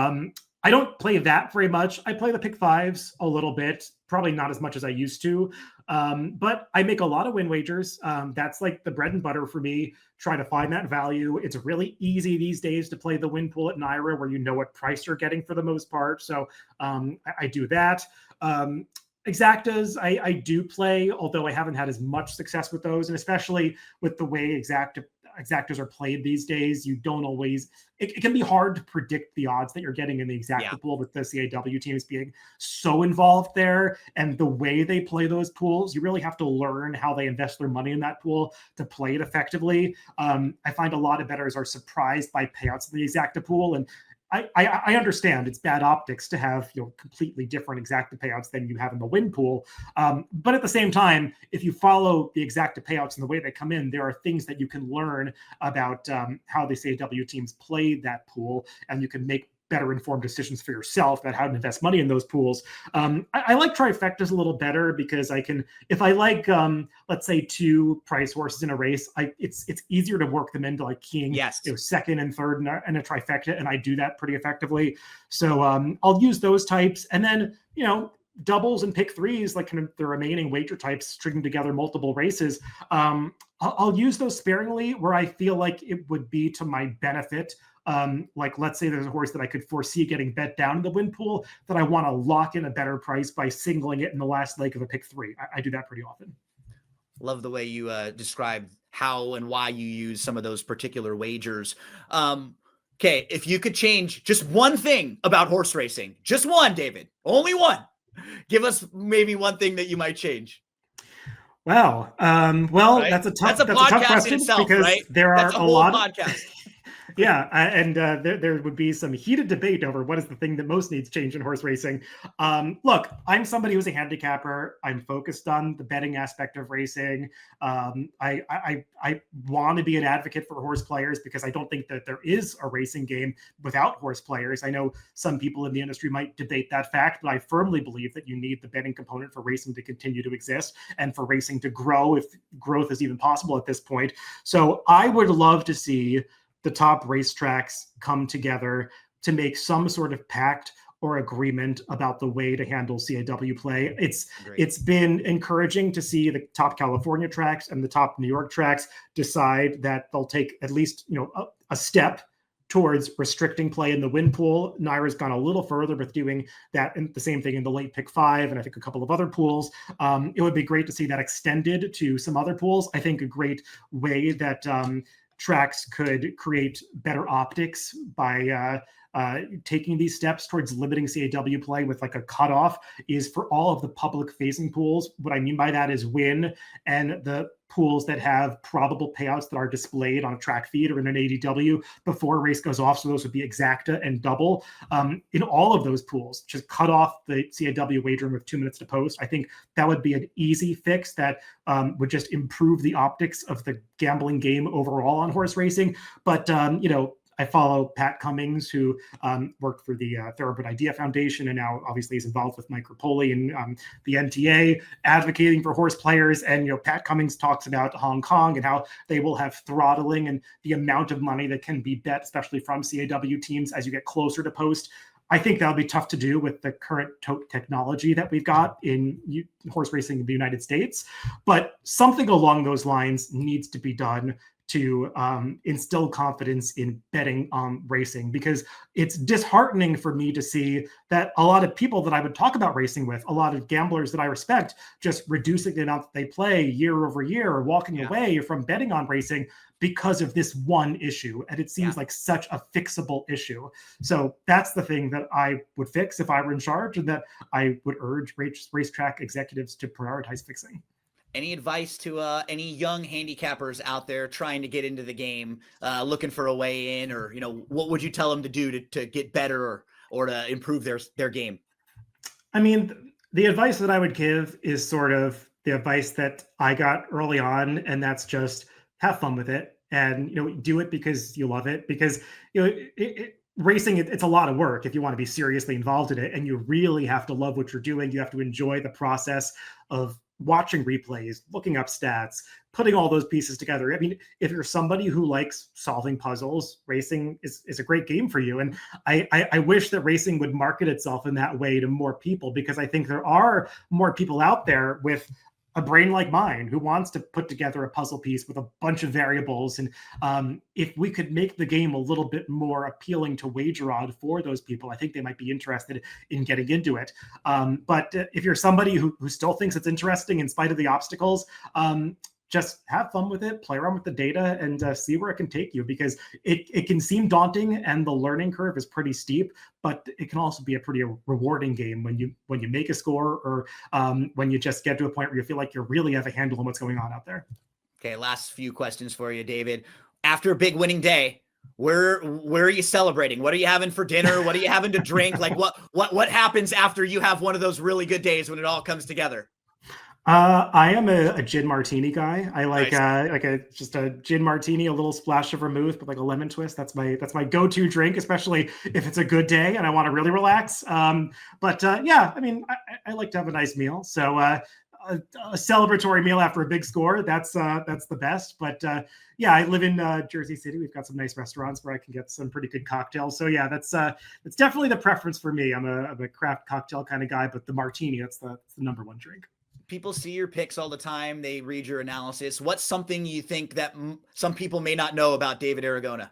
I don't play that very much. I play the pick fives a little bit, probably not as much as I used to, but I make a lot of win wagers. That's like the bread and butter for me, trying to find that value. It's really easy these days to play the win pool at NYRA, where you know what price you're getting for the most part. So I do that. Exactas, I do play, although I haven't had as much success with those, and especially with the way exactas are played these days, you don't always, it can be hard to predict the odds that you're getting in the exacta pool, with the CAW teams being so involved there, and the way they play those pools, you really have to learn how they invest their money in that pool to play it effectively. I find a lot of bettors are surprised by payouts in the exacta pool, and I understand it's bad optics to have completely different exacta payouts than you have in the win pool. But at the same time, if you follow the exacta payouts and the way they come in, there are things that you can learn about how the CAW teams played that pool, and you can make better informed decisions for yourself about how to invest money in those pools. I like trifectas a little better, because I can, if I like, let's say 2 price horses in a race, it's easier to work them into like keying second and third in a trifecta, and I do that pretty effectively. So I'll use those types, and then doubles and pick threes, like kind of the remaining wager types, stringing together multiple races. I'll use those sparingly where I feel like it would be to my benefit. Like, let's say there's a horse that I could foresee getting bet down in the win pool that I want to lock in a better price by singling it in the last leg of a pick three. I do that pretty often. Love the way you describe how and why you use some of those particular wagers. Okay, if you could change just one thing about horse racing, just one, David, only one, give us maybe one thing that you might change. Wow. Well, Right? That's a that's a tough podcast in question itself, because right? there That's are a a whole lot. podcast. Yeah, and there would be some heated debate over what is the thing that most needs change in horse racing. Look, I'm somebody who's a handicapper. I'm focused on the betting aspect of racing. I want to be an advocate for horse players because I don't think that there is a racing game without horse players. I know some people in the industry might debate that fact, but I firmly believe that you need the betting component for racing to continue to exist and for racing to grow if growth is even possible at this point. So I would love to see the top racetracks come together to make some sort of pact or agreement about the way to handle CAW play. It's been encouraging to see the top California tracks and the top New York tracks decide that they'll take at least a step towards restricting play in the win pool. NYRA's gone a little further with doing that, and the same thing in the late pick 5, and I think a couple of other pools. It would be great to see that extended to some other pools. I think a great way that tracks could create better optics by taking these steps towards limiting CAW play with like a cutoff is for all of the public facing pools. What I mean by that is win and the pools that have probable payouts that are displayed on a track feed or in an ADW before a race goes off. So those would be exacta and double. In all of those pools, just cut off the CAW wagering with 2 minutes to post. I think that would be an easy fix that would just improve the optics of the gambling game overall on horse racing. But, I follow Pat Cummings, who worked for the Thoroughbred Idea Foundation, and now obviously is involved with Mike Rapoli and the NTA, advocating for horse players. And Pat Cummings talks about Hong Kong and how they will have throttling and the amount of money that can be bet, especially from CAW teams, as you get closer to post. I think that'll be tough to do with the current technology that we've got in horse racing in the United States. But something along those lines needs to be done to instill confidence in betting on racing, because it's disheartening for me to see that a lot of people that I would talk about racing with, a lot of gamblers that I respect, just reducing the amount that they play year over year or walking away from betting on racing because of this one issue. And it seems like such a fixable issue. So that's the thing that I would fix if I were in charge, and that I would urge racetrack executives to prioritize fixing. Any advice to any young handicappers out there trying to get into the game, looking for a way in, or what would you tell them to do to get better or to improve their game? I mean, the advice that I would give is sort of the advice that I got early on, and that's just have fun with it, and do it because you love it. Because racing, it's a lot of work if you want to be seriously involved in it, and you really have to love what you're doing. You have to enjoy the process of watching replays, looking up stats, putting all those pieces together. I mean, if you're somebody who likes solving puzzles, racing is a great game for you. And I wish that racing would market itself in that way to more people, because I think there are more people out there with a brain like mine who wants to put together a puzzle piece with a bunch of variables. And if we could make the game a little bit more appealing to wager on for those people, I think they might be interested in getting into it. But if you're somebody who still thinks it's interesting in spite of the obstacles, just have fun with it, play around with the data, and see where it can take you, because it can seem daunting and the learning curve is pretty steep, but it can also be a pretty rewarding game when you make a score, or when you just get to a point where you feel like you really have a handle on what's going on out there. Okay, last few questions for you, David. After a big winning day, where are you celebrating? What are you having for dinner? What are you having to drink? Like what happens after you have one of those really good days when it all comes together? I am a gin martini guy. I like Nice. just a gin martini, a little splash of vermouth with like a lemon twist. That's my go-to drink, especially if it's a good day and I want to really relax. But yeah, I mean, I like to have a nice meal. So a celebratory meal after a big score, that's the best. But yeah, I live in Jersey City. We've got some nice restaurants where I can get some pretty good cocktails. So yeah, that's definitely the preference for me. I'm a craft cocktail kind of guy, but the martini, that's the number one drink. People see your picks all the time. They read your analysis. What's something you think that some people may not know about David Aragona?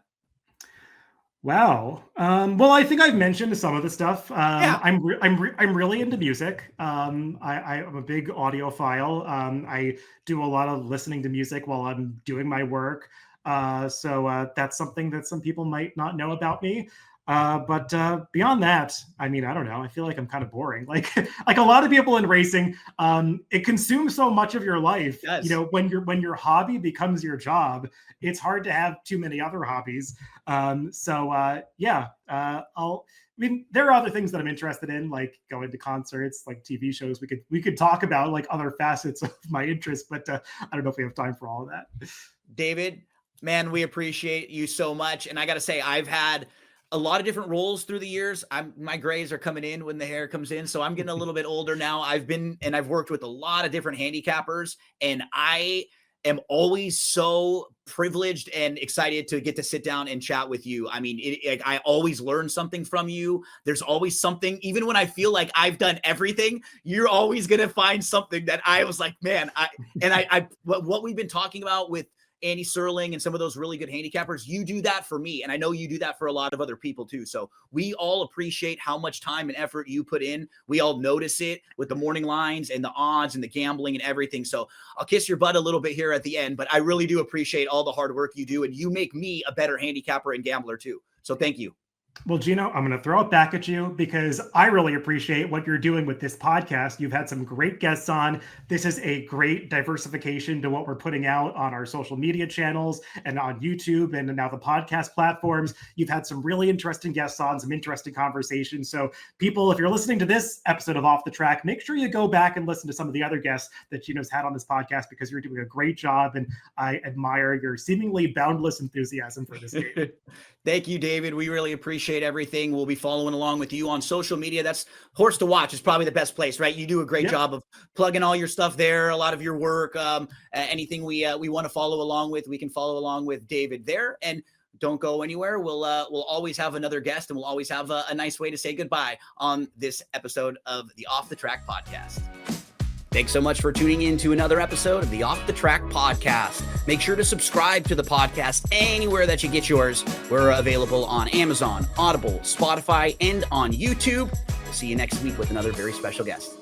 Wow. Well, I think I've mentioned some of the stuff. Yeah. I'm really into music. I'm a big audiophile. I do a lot of listening to music while I'm doing my work. So that's something that some people might not know about me. But beyond that, I mean, I don't know. I feel like I'm kind of boring. Like like a lot of people in racing, it consumes so much of your life. Yes. You know, when your hobby becomes your job, it's hard to have too many other hobbies. I mean, there are other things that I'm interested in, like going to concerts, like TV shows. We could talk about like other facets of my interest, but I don't know if we have time for all of that. David, man, we appreciate you so much. And I got to say, I've had a lot of different roles through the years. My grays are coming in when the hair comes in. So I'm getting a little bit older now. I've worked with a lot of different handicappers, and I am always so privileged and excited to get to sit down and chat with you. I mean, I always learn something from you. There's always something, even when I feel like I've done everything, you're always going to find something that I was like, man, what we've been talking about with Andy Serling and some of those really good handicappers, you do that for me. And I know you do that for a lot of other people too. So we all appreciate how much time and effort you put in. We all notice it with the morning lines and the odds and the gambling and everything. So I'll kiss your butt a little bit here at the end, but I really do appreciate all the hard work you do. And you make me a better handicapper and gambler too. So thank you. Well, Gino, I'm going to throw it back at you because I really appreciate what you're doing with this podcast. You've had some great guests on. This is a great diversification to what we're putting out on our social media channels and on YouTube and now the podcast platforms. You've had some really interesting guests on, some interesting conversations. So people, if you're listening to this episode of Off the Track, make sure you go back and listen to some of the other guests that Gino's had on this podcast because you're doing a great job. And I admire your seemingly boundless enthusiasm for this game. Thank you, David. We really appreciate everything. We'll be following along with you on social media. That's Horse to Watch is probably the best place, right? You do a great job of plugging all your stuff there, a lot of your work. Anything we want to follow along with, we can follow along with David there. And don't go anywhere. We'll always have another guest, and we'll always have a nice way to say goodbye on this episode of the Off the Track podcast. Thanks so much for tuning in to another episode of the Off the Track podcast. Make sure to subscribe to the podcast anywhere that you get yours. We're available on Amazon, Audible, Spotify, and on YouTube. We'll see you next week with another very special guest.